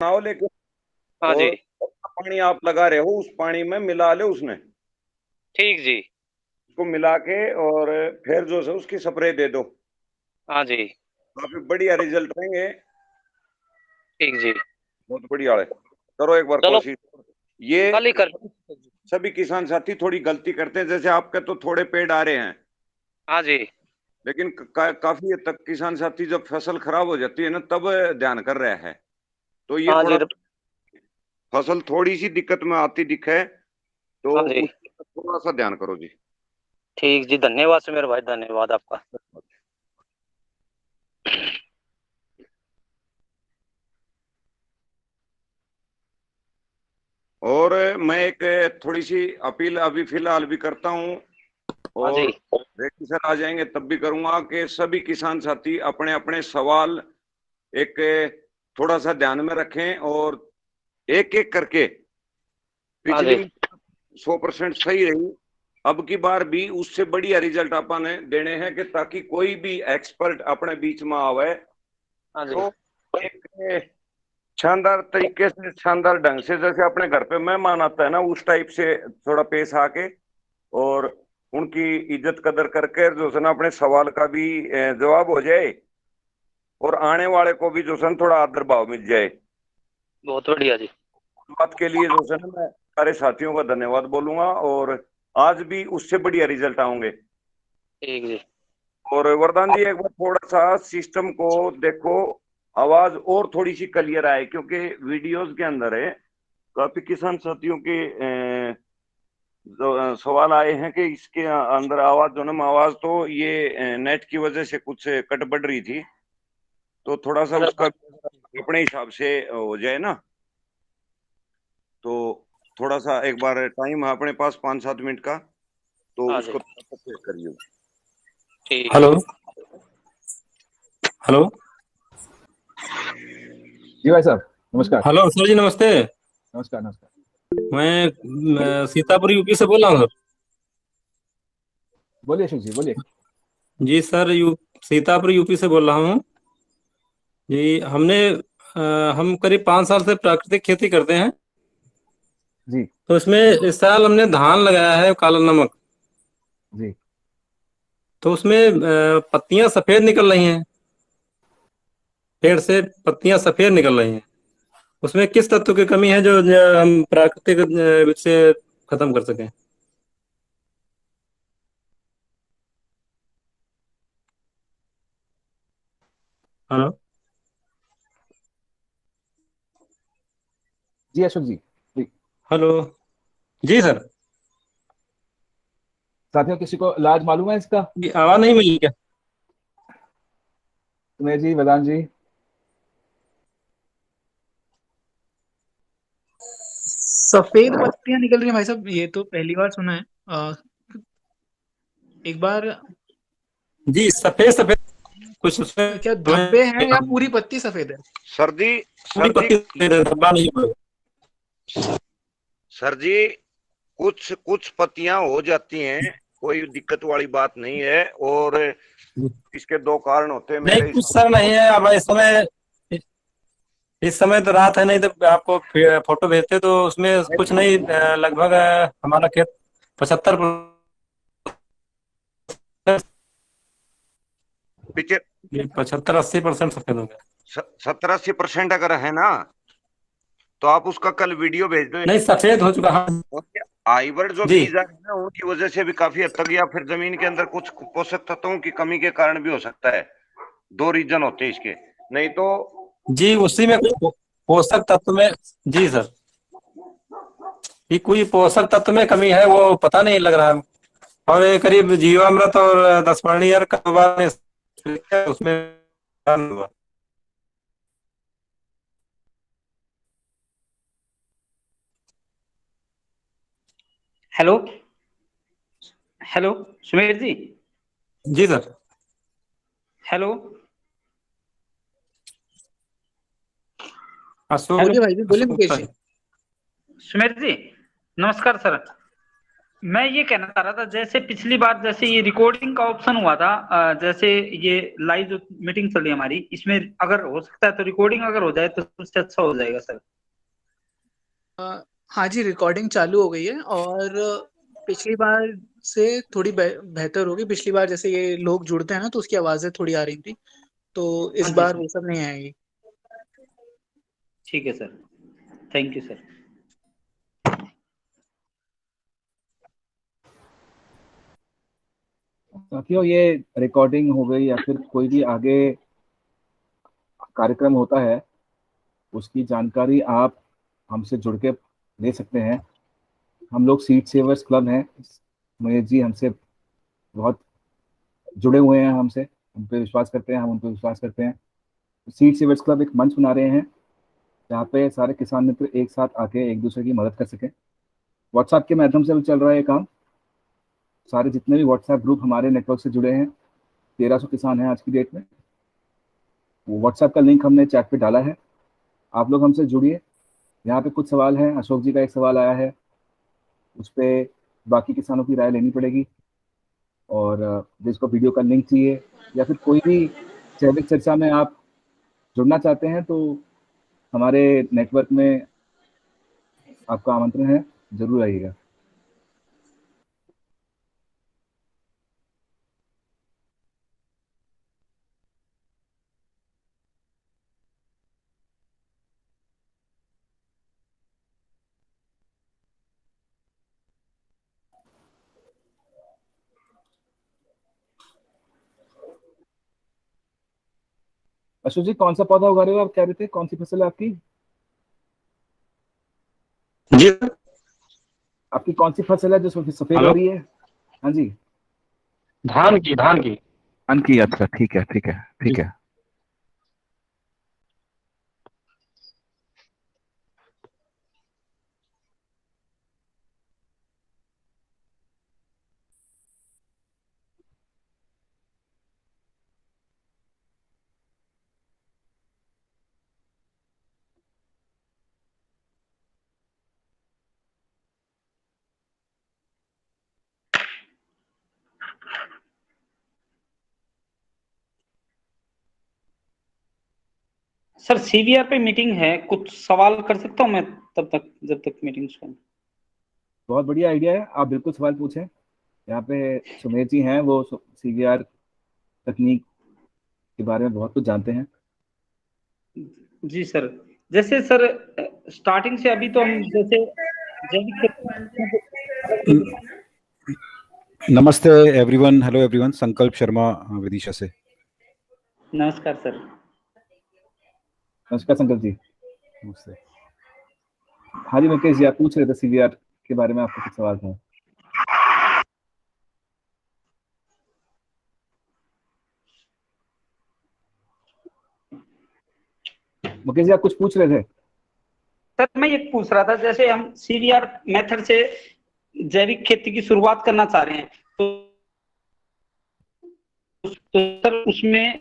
बनाओ लेकिन। हाँ जी। और पानी आप लगा रहे हो उस पानी में मिला ले उसने, ठीक जी। उसको मिला के और फिर जो है उसकी स्प्रे दे दो। हाँ जी। काफी बढ़िया रिजल्ट रहेंगे। ठीक जी। बहुत बढ़िया है। करो एक बार चलो कोशिश। ये कल ही कर। सभी किसान साथी थोड़ी गलती करते हैं, जैसे आपके तो थोड़े पेड़ आ रहे हैं, हाँ जी। लेकिन काफी हद तक किसान साथी जब फसल खराब हो जाती है ना तब ध्यान कर रहा है। तो ये हाँ थोड़ा जी। फसल थोड़ी सी दिक्कत में आती दिखे तो हाँ जी। उस पर थोड़ा सा ध्यान करो जी। ठीक जी, धन्यवाद से मेरे भाई, धन्यवाद आपका। और मैं एक थोड़ी सी अपील अभी फिलहाल भी करता हूँ, हाँ जी। और रेगिस्तान आ जाएंगे तब भी करूंगा कि सभी किसान साथी अपने अपने सवाल एक थोड़ा सा ध्यान में रखें, और एक एक करके। हाँ पिछली जी। 100% सही रही, अब की बार भी उससे बढ़िया रिजल्ट अपन देने हैं, कि ताकि कोई भी एक्सपर्ट अपने बीच में आवे हाँ जी। तो एक शानदार तरीके से, शानदार ढंग से, जैसे अपने घर पे मेहमान आता है ना उस टाइप से थोड़ा पेश आके, और उनकी इज्जत कदर करके जो है ना अपने सवाल का भी जवाब हो जाए, और आने वाले को भी जो है ना थोड़ा आदर भाव मिल जाए। बहुत बढ़िया जी। इस बात के लिए जो है ना मैं सारे साथियों का धन्यवाद बोलूंगा, और आज भी उससे बढ़िया रिजल्ट आएंगे। ठीक जी। और वरदान जी एक बार थोड़ा सा सिस्टम को देखो, आवाज और थोड़ी सी क्लियर आए, क्योंकि वीडियोस के अंदर है काफी किसान साथियों के जो सवाल आए हैं कि इसके अंदर आवाज जो ना आवाज तो ये नेट की वजह से कुछ कट बढ़ रही थी, तो थोड़ा सा अरे उसका अपने हिसाब से हो जाए ना। तो थोड़ा सा एक बार टाइम है अपने पास 5-7 मिनट का, तो हाँ जी। उसको थोड़ा सा चेक करिए। ठीक है। हेलो। हेलो। जी भाई साहब, नमस्कार। हेलो सर जी, नमस्ते। नमस्कार नमस्कार। मैं सीतापुर यूपी से बोल रहा हूँ सर। बोलिए अशोक जी, बोलिए। जी सर, सीतापुर यूपी से बोल रहा हूँ। जी हम करीब 5 साल से प्राकृतिक खेती करते हैं। जी तो इसमें इस साल हमने धान लगाया है, काला नमक। जी। तो उसमें पत्तियां सफेद निकल रही हैं। पेड़ से पत्तियां सफेद निकल रही हैं। उसमें किस तत्व की कमी है जो हम प्राकृतिक से खत्म कर सकें? हेलो। जी अशोक जी। जी। हेलो। जी सर। साथियों, किसी को इलाज मालूम है इसका? जी, आवाज नहीं मिली क्या? तुम्हें जी, वेदांत जी। सफेद पत्तियां निकल रही हैं भाई साहब, ये तो पहली बार सुना है। एक बार जी, सफेद सफेद कुछ उसमें क्या धब्बे हैं या पूरी पत्ती सफेद है? सर्दी पूरी सर्दी पत्ती सफेद है, धब्बा नहीं हुआ। सर जी, कुछ कुछ पत्तियां हो जाती हैं, कोई दिक्कत वाली बात नहीं है, और इसके दो कारण होते हैं नहीं मेरे कुछ हिसाब सर से। नहीं है। अब इस समय तो रात है, नहीं तो आपको फोटो भेजते तो उसमें कुछ नहीं, लगभग हमारा खेत 75-80% सफेद हो गया। 70-80% अगर है ना, तो आप उसका कल वीडियो भेज दो। नहीं, सफेद हो चुका, हाँ। हाइब्रिड जो जी। बीज आ रहे हैं ना उनकी वजह से भी काफी हद तक, या फिर जमीन के अंदर कुछ पोषक तत्वों की कमी के कारण भी हो सकता है। दो रीजन होते हैं इसके, नहीं तो। जी, उसी में कुछ पोषक तत्व में। जी सर, ये कोई पोषक तत्व में कमी है, वो पता नहीं लग रहा है। और ये करीब जीवामृत और 10 का बार उसमें हुआ। हेलो। हेलो सुमेर जी। जी सर। हेलो। अशोक हेलो बोलिए भाई जी, बोलिए अशोक मुकेश गुप्ता जी। जी। सुमेर जी, नमस्कार सर। मैं ये कहना चाह रहा था, जैसे पिछली बार जैसे ये रिकॉर्डिंग का ऑप्शन हुआ था, जैसे ये लाइव जो मीटिंग चली हमारी, इसमें अगर हो सकता है तो रिकॉर्डिंग अगर हो जाए तो उससे अच्छा हो जाएगा सर। हाँ जी, रिकॉर्डिंग चालू हो गई है और पिछली बार से थोड़ी बेहतर होगी। पिछली बार जैसे ये लोग जुड़ते हैं ना तो उसकी आवाजें थोड़ी आ रही थी, तो इस हाँ जी बार सर, वो सब नहीं आएगी। ठीक है सर, थैंक यू सर। साथियों, ये रिकॉर्डिंग हो गई या फिर कोई भी आगे कार्यक्रम होता है, उसकी जानकारी आप हमसे जुड़ के ले सकते हैं। हम लोग सीट सेवर्स क्लब हैं। महेश जी हमसे बहुत जुड़े हुए हैं, हमसे, हम पे विश्वास करते हैं, हम उन पे विश्वास करते हैं। सीट सेवर्स क्लब एक मंच बना रहे हैं जहाँ पे सारे किसान मित्र एक साथ आके एक दूसरे की मदद कर सकें। व्हाट्सएप के माध्यम से भी चल रहा है ये काम। सारे जितने भी व्हाट्सएप ग्रुप हमारे नेटवर्क से जुड़े हैं, 1300 किसान हैं आज की डेट में। वो व्हाट्सएप का लिंक हमने चैट पे डाला है, आप लोग हमसे जुड़िए। यहाँ पे कुछ सवाल हैं, अशोक जी का एक सवाल आया है, उस पर बाकी किसानों की राय लेनी पड़ेगी। और जिसको वीडियो का लिंक चाहिए या फिर कोई भी जैविक चर्चा में आप जुड़ना चाहते हैं तो हमारे नेटवर्क में आपका आमंत्रण है, जरूर आइएगा। अशोक जी, कौन सा पौधा उगा रहे हो आप, कह रहे थे कौन सी फसल है आपकी? जी आपकी कौन सी फसल है जो सफेद हो हेलो, रही है? हाँ जी, धान की धान की। अच्छा, ठीक है ठीक है ठीक है। सर सीवीआर पे मीटिंग है, कुछ सवाल कर सकता हूँ मैं तब तक, जब तक मीटिंग शुरू। बहुत बढ़िया आइडिया है, आप बिल्कुल सवाल पूछें। यहाँ पे सुमेर जी हैं, वो सीवीआर तकनीक के बारे में बहुत कुछ जानते हैं। जी सर, जैसे सर स्टार्टिंग से अभी तो हम जैसे जैविक खेती। नमस्ते एवरीवन, हेलो एवरीवन, संकल्प शर्मा विदिशा से। नमस्कार सर। नमस्कार संकल्प जी। नमस्ते। हाँ जी मुकेश जी, आप पूछ रहे थे सीवीआर के बारे में, आपका कुछ सवाल था। मुकेश जी, आप कुछ पूछ रहे थे? सर मैं ये पूछ रहा था, जैसे हम सीवीआर मेथड से जैविक खेती की शुरुआत करना चाह रहे हैं तो सर उसमें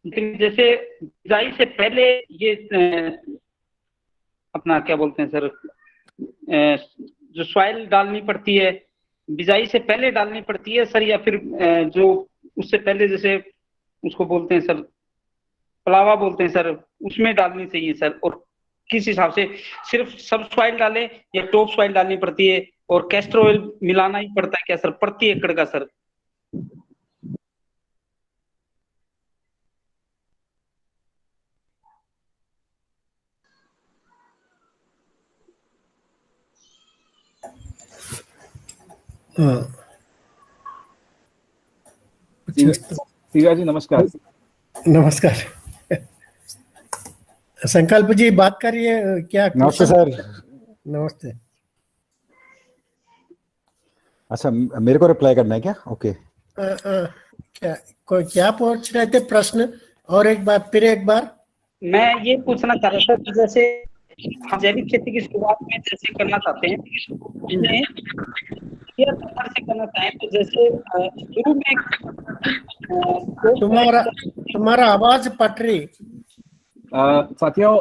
जैसे बिजाई से पहले ये अपना क्या बोलते हैं सर, जो सॉइल डालनी पड़ती है, बिजाई से पहले डालनी पड़ती है सर, या फिर जो उससे पहले जैसे उसको बोलते हैं सर, पलावा बोलते हैं सर, उसमें डालनी चाहिए सर? और किस हिसाब से, सिर्फ सब सॉइल डाले या टॉप सॉइल डालनी पड़ती है, और कैस्टर ऑयल मिलाना ही पड़ता है क्या सर प्रति एकड़ का सर? सीवीआर जी नमस्कार। नमस्कार। संकल्प जी बात करिए, क्या नमस्ते क्वेश्चन? सर। नमस्ते। अच्छा, मेरे को रिप्लाई करना है क्या? ओके। क्या पूछ रहे थे प्रश्न? और एक बार, फिर एक बार। मैं ये पूछना चाह रहा था कि जैसे हम जैविक खेती की शुरुआत में जैसे करना चाहते हैं, इन्हें किस प्रकार से करना चाहें, तो जैसे शुरू में तुम्हारा आवाज पट रही। साथियों,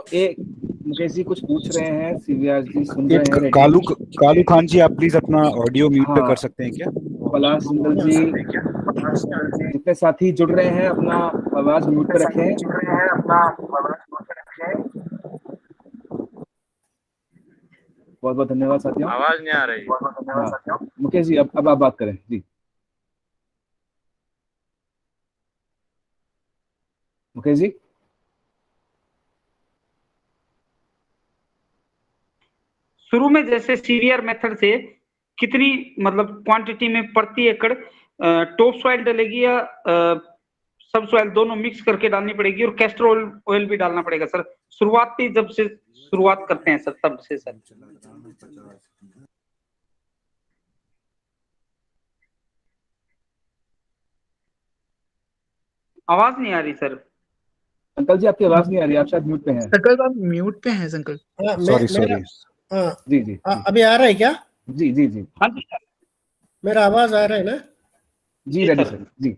मुकेश जी कुछ पूछ रहे हैं, सीवीआर जी सुन एक रहे हैं। कालू खान जी, आप प्लीज अपना ऑडियो म्यूट पे हाँ। कर सकते हैं क्या? पलाश सुंदर जी, जितने साथी जुड़ रहे हैं अपना आवाज म्यूट पे रखें। बहुत बहुत धन्यवाद साथियों। आवाज नहीं आ रही। हाँ मुकेश जी, अब आप बात करें जी। मुकेश जी, शुरू में जैसे सीवीआर मेथड से कितनी मतलब क्वांटिटी में प्रति एकड़ टॉप सॉइल डलेगी या सब सॉइल दोनों मिक्स करके डालनी पड़ेगी, और कैस्टर ऑयल भी डालना पड़ेगा सर? शुरुआती जब से शुरुआत करते हैं सर तब से सर। आवाज नहीं आ रही सर। अंकल जी आपकी आवाज नहीं आ रही, आप शायद म्यूट पे हैं। संकल्प आप म्यूट पे हैं संकल्प। हाँ, सॉरी सॉरी। हाँ, जी जी अभी आ रहा है क्या? जी जी जी हाँ जी सर। मेरा आवाज आ रहा है ना? जी रेडी सर जी।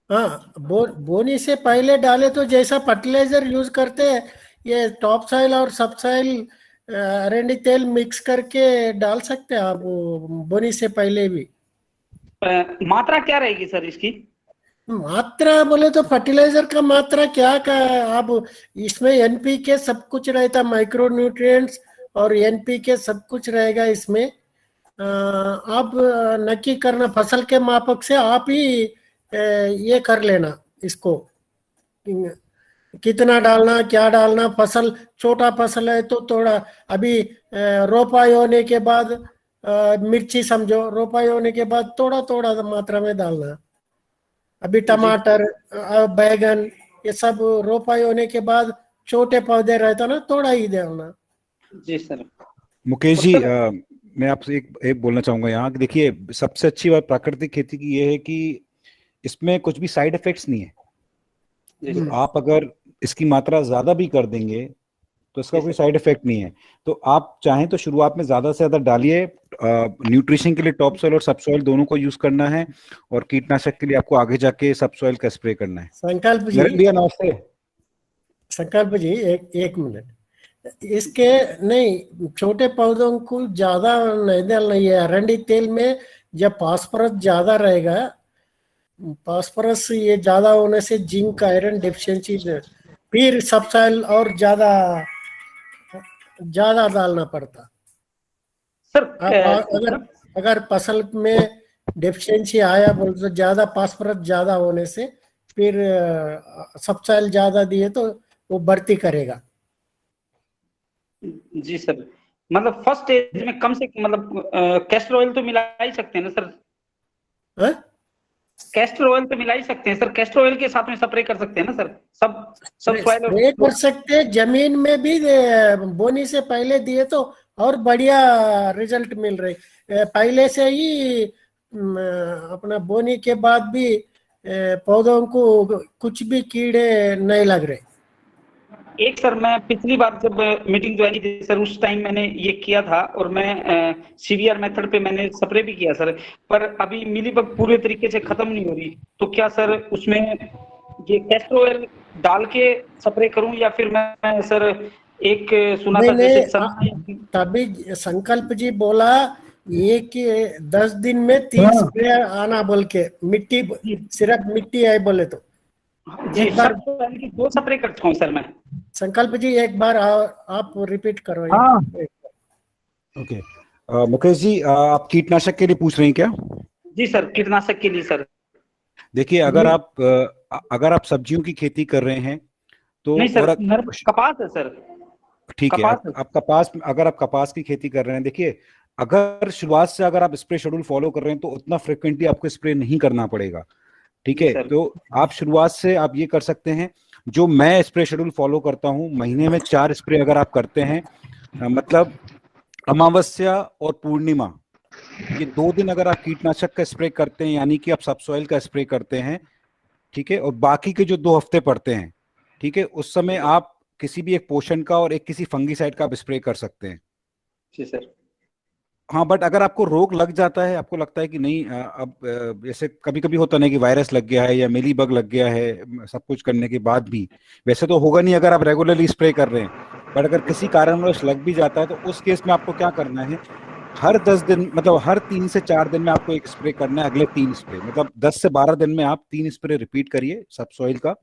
हाँ, बोनी से पहले डाले तो जैसा फर्टिलाइजर यूज करते हैं, ये टॉप सॉइल और सब सॉइल अरंडी तेल मिक्स करके डाल सकते हैं आप बोनी से पहले भी। मात्रा क्या रहेगी सर इसकी? मात्रा बोले तो फर्टिलाइजर का मात्रा क्या का आप इसमें एनपीके सब कुछ रहता, माइक्रो न्यूट्रिएंट्स और एनपीके सब कुछ रहेगा इसमें। आप नक्की करना फसल के मापक से आप ही ये कर लेना इसको, कितना डालना क्या डालना। फसल छोटा फसल है तो थोड़ा अभी रोपाई होने के बाद मिर्ची समझो, रोपाई होने के बाद थोड़ा थोड़ा मात्रा में डालना। अभी टमाटर बैगन ये सब रोपाई होने के बाद छोटे पौधे रहता ना, थोड़ा ही डालना। जी सर। मुकेश जी, मैं आपसे एक बोलना चाहूंगा यहाँ कि देखिए, सबसे अच्छी बात प्राकृतिक खेती की ये है कि इसमें कुछ भी साइड इफेक्ट्स नहीं है। तो आप अगर इसकी मात्रा ज्यादा भी कर देंगे तो इसका कोई साइड इफेक्ट नहीं है। तो आप चाहें तो शुरुआत में ज्यादा से ज्यादा डालिए। न्यूट्रिशन के लिए टॉप सॉइल और सब सॉइल दोनों को यूज करना है, और कीटनाशक के लिए आपको आगे जाके सब सॉइल का स्प्रे करना है। संकल्प जी, नमस्ते। संकल्प जी एक मिनट, इसके नहीं छोटे पौधों को ज्यादा नहीं डालना है। अरंडी तेल में जब फास्फोरस ज्यादा रहेगा, फास्फोरस ये ज्यादा होने से जिंक आयरन डेफिशिएंसी, फिर सब सॉइल और ज्यादा डालना पड़ता सर। अगर फसल में डेफिशिएंसी आया बोल तो ज्यादा फास्फोरस ज्यादा होने से फिर सब सॉइल ज्यादा दिए तो वो बढ़ती करेगा। जी सर, मतलब फर्स्ट स्टेज में कम से मतलब कैस्टर ऑयल तो मिला ही सकते हैं ना सर? है? कैस्टर ऑयल तो मिला ही सकते हैं सर, कैस्टर ऑयल के साथ में स्प्रे कर सकते हैं ना सर? सब सॉइल स्प्रे कर सकते हैं, जमीन में भी बोनी से पहले दिए तो और बढ़िया रिजल्ट मिल रहे। पहले से ही अपना बोनी के बाद भी पौधों को कुछ भी कीड़े नहीं लग रहे। एक सर, मैं पिछली बार जब मीटिंग ज्वाइन की थी सर, उस टाइम मैंने ये किया था, और मैं सीवीआर मेथड पे मैंने स्प्रे भी किया सर, पर अभी मिलीबग पूरे तरीके से खत्म नहीं हो रही। तो क्या सर उसमें ये कैस्टर ऑयल डाल के स्प्रे करूं, या फिर मैं सर एक सुना था जैसे तभी संकल्प जी बोला एक 10 दिन में 3 स्प्रे आना बोल के, मिट्टी सिर्फ मिट्टी है बोले तो एक बार 2 स्प्रे करता हूँ सर मैं। संकल्प जी एक बार आप रिपीट करो। ओके मुकेश जी, आप कीटनाशक के लिए पूछ रहे हैं क्या? जी सर, कीटनाशक के लिए सर। देखिए, अगर आप सब्जियों की खेती कर रहे हैं तो नहीं सर, कपास है सर। ठीक है, अगर आप कपास की खेती कर रहे हैं, देखिए अगर शुरुआत से अगर आप स्प्रे शेड्यूल फॉलो कर रहे हैं तो उतना फ्रिक्वेंटली आपको स्प्रे नहीं करना पड़ेगा। ठीक है, तो आप शुरुआत से आप ये कर सकते हैं, जो मैं स्प्रे शेड्यूल फॉलो करता हूं, महीने में 4 स्प्रे अगर आप करते हैं, मतलब अमावस्या और पूर्णिमा, ये 2 दिन अगर आप कीटनाशक का स्प्रे करते हैं, यानी कि आप सब सॉइल का स्प्रे करते हैं, ठीक है, और बाकी के जो 2 हफ्ते पड़ते हैं, ठीक है, उस समय आप किसी भी एक पोषण का और एक किसी फंगीसाइड का आप स्प्रे कर सकते हैं। जी सर। हाँ, बट अगर आपको रोग लग जाता है, आपको लगता है कि नहीं अब जैसे कभी कभी होता नहीं कि वायरस लग गया है या मिली बग लग गया है, सब कुछ करने के बाद भी, वैसे तो होगा नहीं अगर आप रेगुलरली स्प्रे कर रहे हैं, बट अगर किसी कारणवश लग भी जाता है तो उस केस में आपको क्या करना है, हर 10 दिन मतलब हर 3 से 4 दिन में आपको एक स्प्रे करना है, अगले 3 स्प्रे मतलब 10 से 12 दिन में आप 3 स्प्रे रिपीट करिए सब सॉइल का।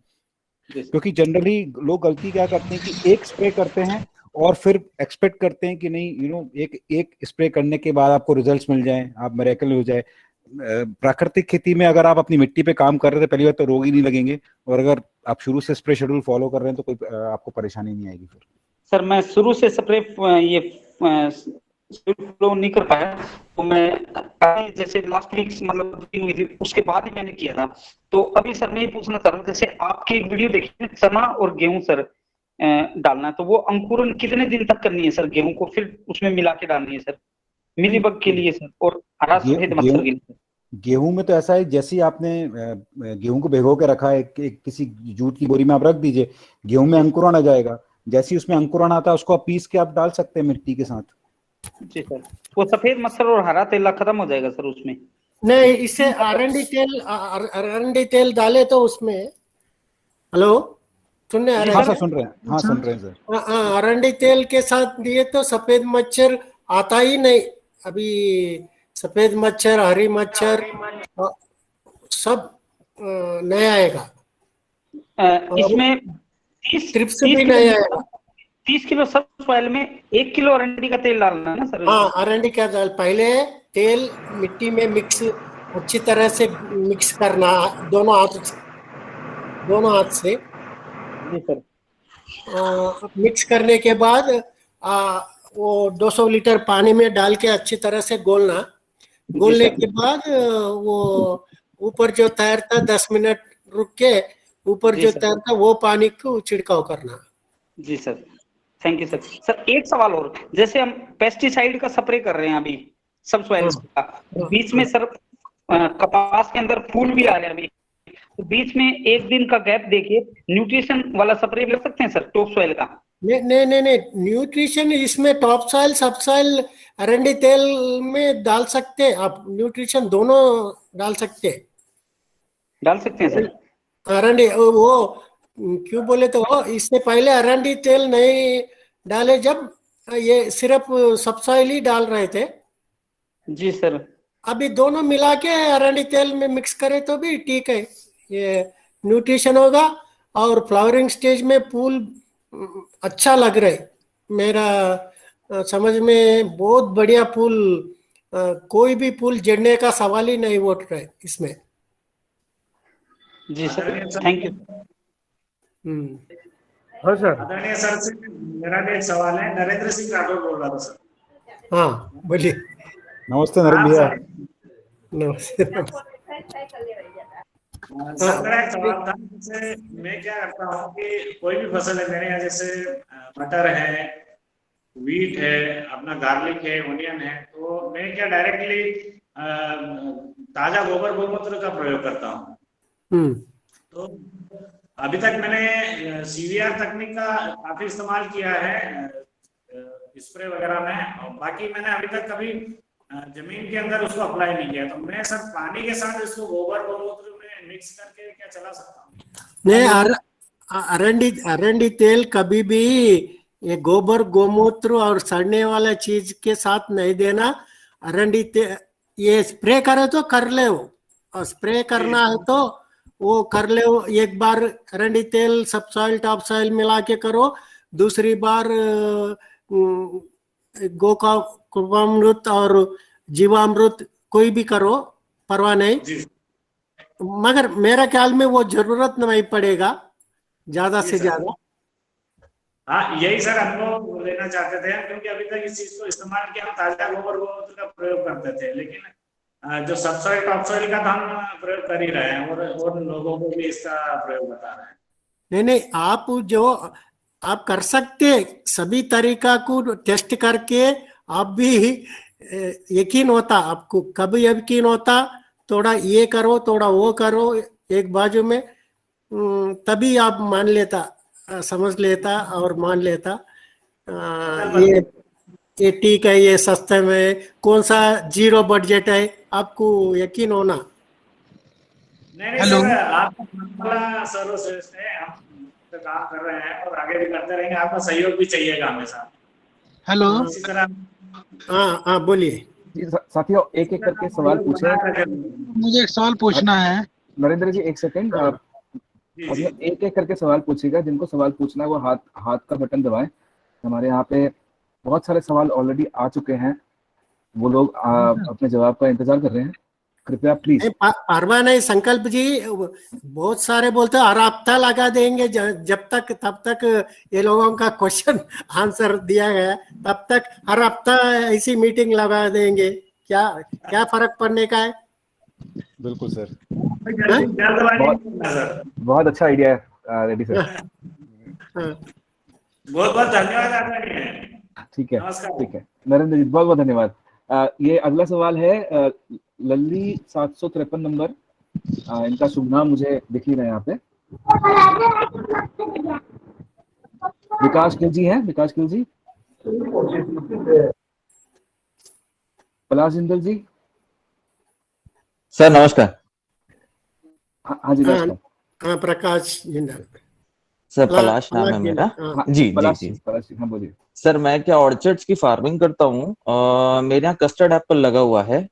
क्योंकि जनरली लोग गलती क्या करते हैं कि एक स्प्रे करते हैं और फिर एक्सपेक्ट करते हैं कि नहीं एक स्प्रे करने के बाद आपको रिजल्ट्स मिल जाएं, आप मिरेकल हो जाए। प्राकृतिक खेती में अगर आप अपनी मिट्टी पे काम कर रहे थे, पहली बात तो रोग ही नहीं लगेंगे, और अगर आप शुरू से स्प्रे शेड्यूल फॉलो कर रहे हैं तो कोई आपको परेशानी नहीं आएगी फिर। सर मैं शुरू से स्प्रे ये फॉलो नहीं कर पाया, तो मैं जैसे लास्ट वीक मतलब उसके बाद ही मैंने किया था। तो अभी सर मैं ये पूछना चाह रहा हूँ, जैसे आपकी एक वीडियो देखी चना और गेहूं सर डालना है, तो वो अंकुरन कितने दिन तक करनी है सर गेहूं को, फिर उसमें मिला के डालनी है सर मिलीबग के लिए सर और हरा सफेद मच्छर के लिए? गेहूं में तो ऐसा है, जैसे ही आपने गेहूं को भिगो के रखा है किसी जूट की बोरी में आप रख दीजिए, गेहूं में अंकुरन आ जाएगा, जैसे ही उसमें अंकुरन आता है उसको आप पीस के आप डाल सकते हैं मिट्टी के साथ। जी सर, वो सफेद मच्छर और हरा तेला खत्म हो जाएगा सर उसमें? नहीं, इससे अरंडी तेल डाले तो उसमें, हेलो सुनने आ रहे हाँ हैं? सर सुन रहे हैं, हाँ सुन रहे हैं सर। अरंडी तेल के साथ दिए तो सफेद मच्छर आता ही नहीं। अभी सफेद मच्छर, हरी मच्छर सब नया आएगा, इसमें 30 भी नहीं आएगा। 30 किलो सब सॉइल में 1 किलो अरंडी का तेल डालना है ना सर? हाँ, अरंडी का तेल पहले तेल मिट्टी में मिक्स अच्छी तरह से मिक्स करना दोनों हाथ से। जी सर। मिक्स करने के बाद वो 200 लीटर पानी में डाल के अच्छी तरह से गोलना। गोलने के बाद वो ऊपर जो तैरता 10 मिनट रुक के ऊपर जो तैरता वो पानी को छिड़काव करना। जी sir, thank you sir. Sir एक सवाल और, जैसे हम पेस्टिसाइड का स्प्रे कर रहे हैं अभी सब सॉइल का, बीच में सर कपास के अंदर फूल भी आ रहे हैं अभी, तो बीच में एक दिन का गैप देके न्यूट्रिशन वाला स्प्रे भी कर सकते हैं सर टॉप सॉइल का? नहीं, न्यूट्रिशन इसमें टॉप सॉइल सब सॉइल अरंडी तेल में डाल सकते हैं आप, न्यूट्रिशन दोनों डाल सकते हैं सर। अरंडी वो क्यों बोले तो इससे पहले अरंडी तेल नहीं डाले, जब ये सिर्फ सब सॉइल ही डाल रहे थे। जी सर। अभी दोनों मिला के अरंडी तेल में मिक्स करे तो भी ठीक है, ये न्यूट्रिशन होगा और फ्लावरिंग स्टेज में फूल अच्छा लग रहा है। मेरा समझ में बहुत बढ़िया फूल, कोई भी फूल जड़ने का सवाल ही नहीं उठ रहा है इसमें। जी सर, थैंक यू। हाँ सर। आदरणीय सर से मेरा भी एक सवाल है, नरेंद्र सिंह राठौर बोल रहा था सर। हाँ बोलिए। नमस्ते नरेंद्र भैया। नमस्ते। सर मेरा एक सवाल था, जैसे मैं क्या करता हूँ कि कोई भी फसल है मेरे यहाँ, जैसे मटर है, व्हीट है, अपना गार्लिक है, ओनियन है, तो मैं क्या डायरेक्टली ताजा गोबर गोमूत्र का प्रयोग करता हूँ। तो अभी तक मैंने सीवीआर तकनीक का काफी इस्तेमाल किया है स्प्रे वगैरह में, और बाकी मैंने अभी तक कभी जमीन के अंदर उसको अप्लाई नहीं किया। तो मैं सर पानी के साथ इसको गोबर गोमूत्र में मिक्स करके क्या चला सकता हूँ? नहीं, अरंडी तेल कभी भी ये गोबर गोमूत्र और सड़ने वाला चीज के साथ नहीं देना। अरंडी तेल ये स्प्रे करे तो कर ले, और स्प्रे करना है तो वो कर ले। एक बार अरंडी तेल सब सॉइल टॉप सॉइल मिला के करो, दूसरी बार गोकामृत और जीवामृत कोई भी करो, परवाह नहीं। मगर मेरा ख्याल में वो जरूरत नहीं पड़ेगा ज्यादा से ज्यादा। हाँ यही सर हम लोग लेना चाहते थे, क्योंकि अभी तक इस चीज को इस्तेमाल किया, हम ताजा गोबर गोमूत्र का प्रयोग करते थे, लेकिन जो सब सॉइल टॉप सॉइल का तो हम प्रयोग कर ही रहे हैं और लोगों को भी इसका प्रयोग बता रहे हैं। नहीं, आप जो आप कर सकते सभी तरीका को टेस्ट करके आप भी यकीन होता, आपको कभी यकीन होता, थोड़ा ये करो थोड़ा वो करो एक बाजू में, तभी आप मान लेता, समझ लेता और मान लेता। ये ये ठीक है, ये सस्ते में, कौन सा जीरो बजट है, आपको यकीन होना। नहीं सर, आपका सर्वश्रेष्ठ है, हम तो काम कर रहे हैं और आगे भी करते रहेंगे, आपका सहयोग भी चाहिएगा हमेशा। हेलो, इसी तरह हाँ बोलिए। साथियों एक एक करके सवाल पूछे। मुझे एक सवाल पूछना है। नरेंद्र जी एक सेकंड, एक एक करके सवाल पूछिएगा। जिनको सवाल पूछना है वो हाथ का बटन दबाएं। हमारे यहाँ पे बहुत सारे सवाल ऑलरेडी आ चुके हैं, वो लोग अपने जवाब का इंतजार कर रहे हैं। कृपया प्लीज। परवाह नहीं संकल्प जी, बहुत सारे बोलते हैं हर हफ्ता लगा देंगे, जब तक तब तक ये लोगों का क्वेश्चन आंसर दिया गया, तब तक हर हफ्ता ऐसी मीटिंग लगा देंगे। क्या फर्क पड़ने का है। बिल्कुल सर, बहुत अच्छा आइडिया है रेड्डी सर। बहुत बहुत धन्यवाद आपका। ठीक है, ठीक है नरेंद्र जी, बहुत बहुत धन्यवाद। ये अगला सवाल है लल्ली 753 नंबर। इनका शुभ नाम मुझे दिख ही रहा है यहाँ पे। विकास गिल जी हैं, विकास गिल जी। पलाश जिंदल जी। सर नमस्कार। हाँ जी नमस्कार। हाँ प्रकाश जिंदल। सर पलाश नाम है मेरा। जी पलाश जी जी, हाँ बोलिए। सर मैं क्या ऑर्चर्ड्स की फार्मिंग करता हूँ। मेरे यहाँ कस्टर्ड एप्पल लगा हुआ है।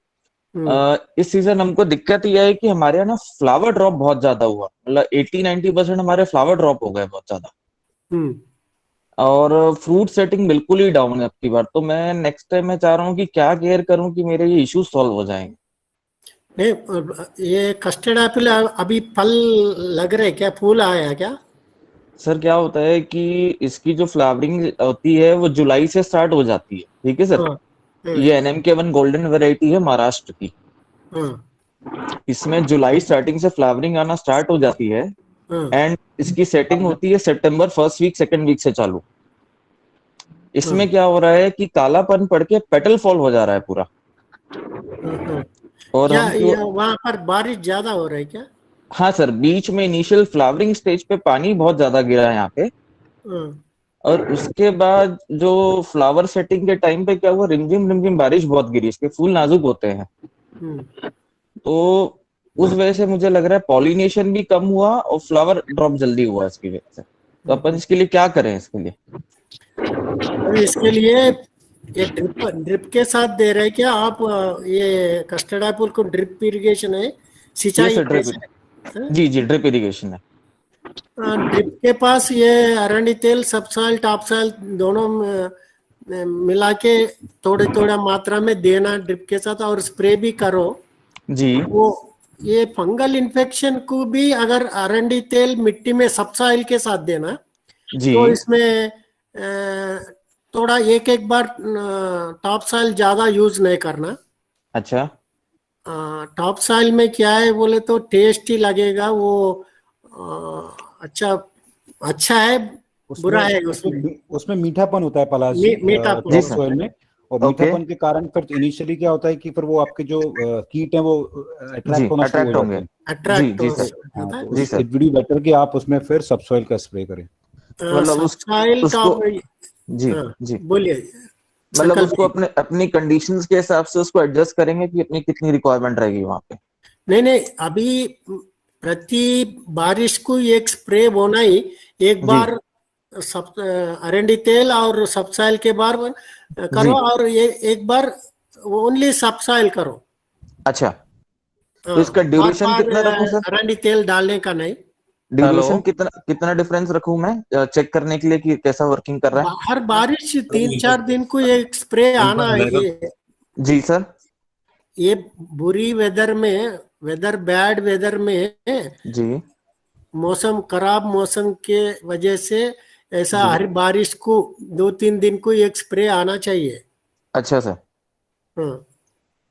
इस सीजन हमको दिक्कत यह है कि हमारे यहाँ ना फ्लावर ड्रॉप बहुत ज्यादा हुआ, मतलब 80-90% हमारे फ्लावर ड्रॉप हो गए बहुत ज्यादा। और फ्रूट सेटिंग बिल्कुल ही डाउन है अब की बार। तो मैं नेक्स्ट टाइम मैं चाह रहा हूँ कि क्या केयर करूँ कि मेरे ये इश्यूज सॉल्व हो जाएंगे। नहीं, ये कस्टर्ड एप्पल अभी फल लग रहे क्या, फूल आया क्या। सर क्या होता है कि इसकी जो फ्लावरिंग होती है वो जुलाई से स्टार्ट हो जाती है, ठीक है सर। ये NMK1 गोल्डन वैरायटी है महाराष्ट्र की। इसमें जुलाई स्टार्टिंग से फ्लावरिंग आना स्टार्ट हो जाती है एंड इसकी सेटिंग होती है सितंबर फर्स्ट वीक सेकंड वीक से चालू। इसमें क्या हो रहा है कि कालापन पड़ के पेटल फॉल हो जा रहा है पूरा। और क्या वहां पर बारिश ज्यादा हो रही है क्या। हाँ सर, बीच में इनिशियल फ्लावरिंग स्टेज पे पानी बहुत ज्यादा गिरा है यहाँ पे। और उसके बाद जो फ्लावर सेटिंग के टाइम पे क्या हुआ, रिमझिम बारिश बहुत गिरी, इसके फूल नाजुक होते हैं। तो उस वजह से मुझे लग रहा है पॉलिनेशन भी कम हुआ और फ्लावर ड्रॉप जल्दी हुआ इसकी वजह से। तो अपन इसके लिए क्या करें इसके लिए। इसके लिए ये ड्रिप के साथ दे रहे क्या आप। ये कस्टर्ड एप्पल को ड्रिप इरिगेशन है, सिंचाई। जी ड्रिप इरिगेशन है। ड्रिप के पास ये अरंडी तेल सब सॉइल टॉप सॉइल दोनों मिला के थोड़ा मात्रा में देना ड्रिप के साथ, और स्प्रे भी करो जी। वो ये फंगल इन्फेक्शन को भी अगर अरंडी तेल मिट्टी में सब सॉइल के साथ देना जी। तो इसमें थोड़ा एक बार टॉप सॉइल ज्यादा यूज नहीं करना। अच्छा। टॉप सॉइल में क्या है बोले तो टेस्ट ही लगेगा वो। अच्छा है बुरा है उसमें मीठापन होता है पलाश जी, मीठापन सॉइल में। और मीठापन के कारण फिर इनिशियली क्या होता है कि फिर वो आपके जो कीट है वो अट्रैक्ट होना शुरू हो जाते हैं। जी sir. It would be better कि आप उसमें फिर सबसॉइल का स्प्रे करें। जी बोलिए। मतलब उसको अपनी कंडीशंस के हिसाब से उसको एडजस्ट करेंगे कि अपनी कितनी रिक्वायरमेंट रहेगी वहां पे। नहीं अभी प्रति बारिश को एक स्प्रे बोना ही, एक बार अरंडी तेल और सबसॉइल के बार करो और ये एक बार ओनली सबसॉइल करो। अच्छा, तो इसका ड्यूरेशन कितना रखूं सर। अरंडी तेल डालने का नहीं। ड्यूरेशन कितना डिफरेंस रखूं मैं चेक करने के लिए कि कैसा वर्किंग कर रहा है। हर बारिश 3-4 दिन को एक स्प्रे आना है। जी सर। ये बुरी वेदर बैड वेदर में जी मौसम खराब मौसम के वजह से ऐसा हर बारिश को 2-3 दिन को एक स्प्रे आना चाहिए। अच्छा सर।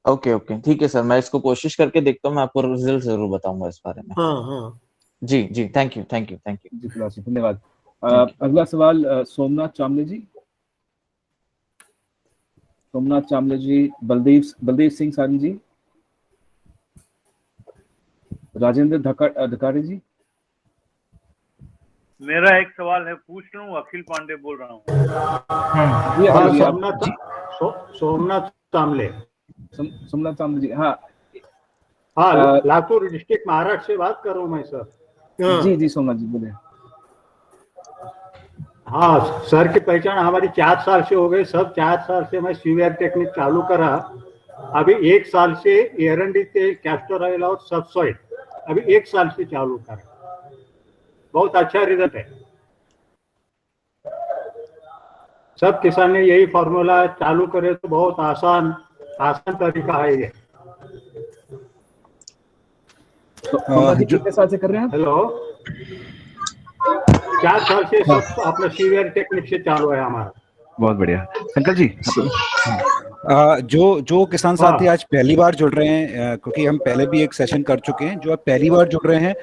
ओके ठीक है सर, मैं इसको कोशिश करके देखता हूँ, मैं आपको रिजल्ट जरूर बताऊंगा इस बारे में। हाँ जी थैंक यू जी धन्यवाद। अगला सवाल सोमनाथ चामले जी, बलदेव सिंह सारंग जी, राजेंद्र धकारे जी। मेरा एक सवाल है, पूछ लूं। अखिल पांडे बोल रहा हूँ। सोमनाथ तांबले। सोमनाथ तांबले जी, हाँ हाँ, लातूर डिस्ट्रिक्ट महाराष्ट्र से बात कर रहा हूँ मैं सर। जी जी सोमनाथ जी बोले। हाँ सर की पहचान हमारी 4 साल से हो गई। सब 4 साल से मैं सीवीआर टेक्निक चालू करा। अभी 1 साल से एरंडी तेल, कैस्टर ऑयल और सबसॉइल अभी 1 साल से चालू करा। बहुत अच्छा रिजल्ट है। सब किसान ने यही फॉर्मूला चालू करे तो बहुत आसान तरीका है ये। कितने साल से कर रहे हैं? हेलो, 4 साल से सब अपना सीवीआर टेक्निक से चालू है हमारा। बहुत बढ़िया शंकर जी। जो किसान साथी आज पहली बार जुड़ रहे हैं, क्योंकि हम पहले भी एक सेशन कर चुके हैं, जो आप पहली बार जुड़ रहे हैं,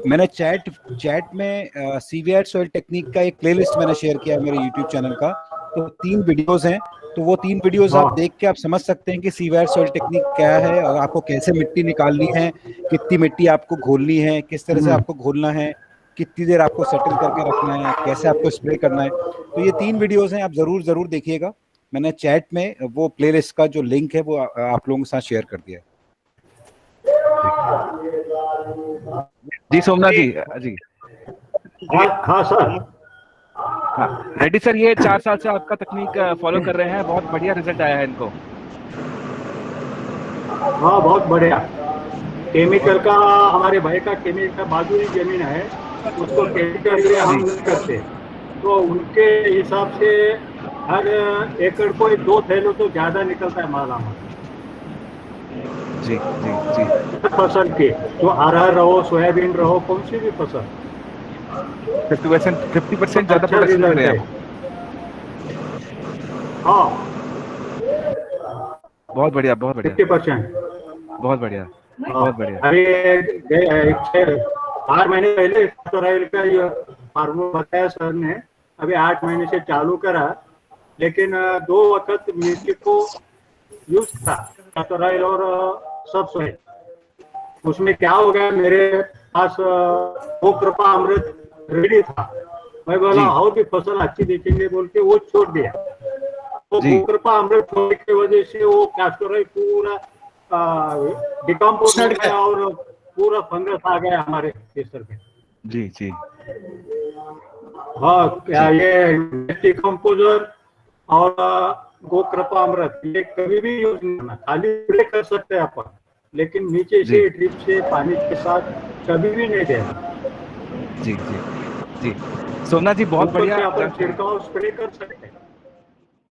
मैंने चैट में सीवीआर सॉइल टेक्निक का एक प्लेलिस्ट मैंने शेयर किया है मेरे यूट्यूब चैनल का। तो 3 वीडियोस हैं, तो वो 3 वीडियोस आप देख के आप समझ सकते हैं कि सीवीआर सॉइल टेक्निक क्या है और आपको कैसे मिट्टी निकालनी है, कितनी मिट्टी आपको घोलनी है, किस तरह से आपको घोलना है, कितनी देर आपको सेटल करके रखना है, कैसे आपको स्प्रे करना है। तो ये 3 वीडियोस हैं, आप जरूर देखिएगा। मैंने चैट में वो प्लेलिस्ट का जो लिंक है वो आप लोगों के साथ शेयर कर दिया है। जी सोमनाथ जी। जी हाँ सर। हाँ रेड्डी सर, ये 4 साल से आपका तकनीक फॉलो कर रहे हैं, बहुत बढ़िया रिजल्ट आया है इनको। हाँ बहुत बढ़िया। केमिकल का हमारे भाई का केमिकल का बाजू ही जमीन है, उसको केमिकल लिए हम नहीं करते, तो उनके हिसाब से हर एकड़ को 2 थैलों तो ज्यादा निकलता है माल हमारा। जी जी जी। फसल के तो अरहर रहो, सोयाबीन रहो, कौन सी भी फसल 50% ज्यादा प्रोडक्शन कर रहे हैं। हाँ बहुत बढ़िया 50%। बहुत बढ़िया बहुत बढ़िया। अरे 8 महीने पहले कैस्टर का ये फार्मूला बताया सर ने, अभी 8 महीने से चालू करा, लेकिन 2 वक्त मिट्टी को यूज था कैस्टर ऑयल और सबसॉइल। उसमें क्या हो गया, मेरे पास वो कृपा अमृत रेडी था, मैं बोला और भी फसल अच्छी दिखेंगे बोल के वो छोड़ दिया। तो वो कृपा अमृत छोड़ने की वजह से वो कैस्टर ऑयल पूरा डिकम्पोज हो गया और पूरा फंगस आ गया हमारे केसर पे। जी जी। हाँ क्या ये डिकम्पोजर और गोकृपा अमृत ये कभी भी यूज नहीं करना, खाली स्प्रे कर सकते हैं अपन, लेकिन नीचे से ड्रिप से पानी के साथ कभी भी नहीं देना। जी जी जी सोमनाथ जी बहुत बढ़िया। अपन छिड़काव स्प्रे कर सकते हैं।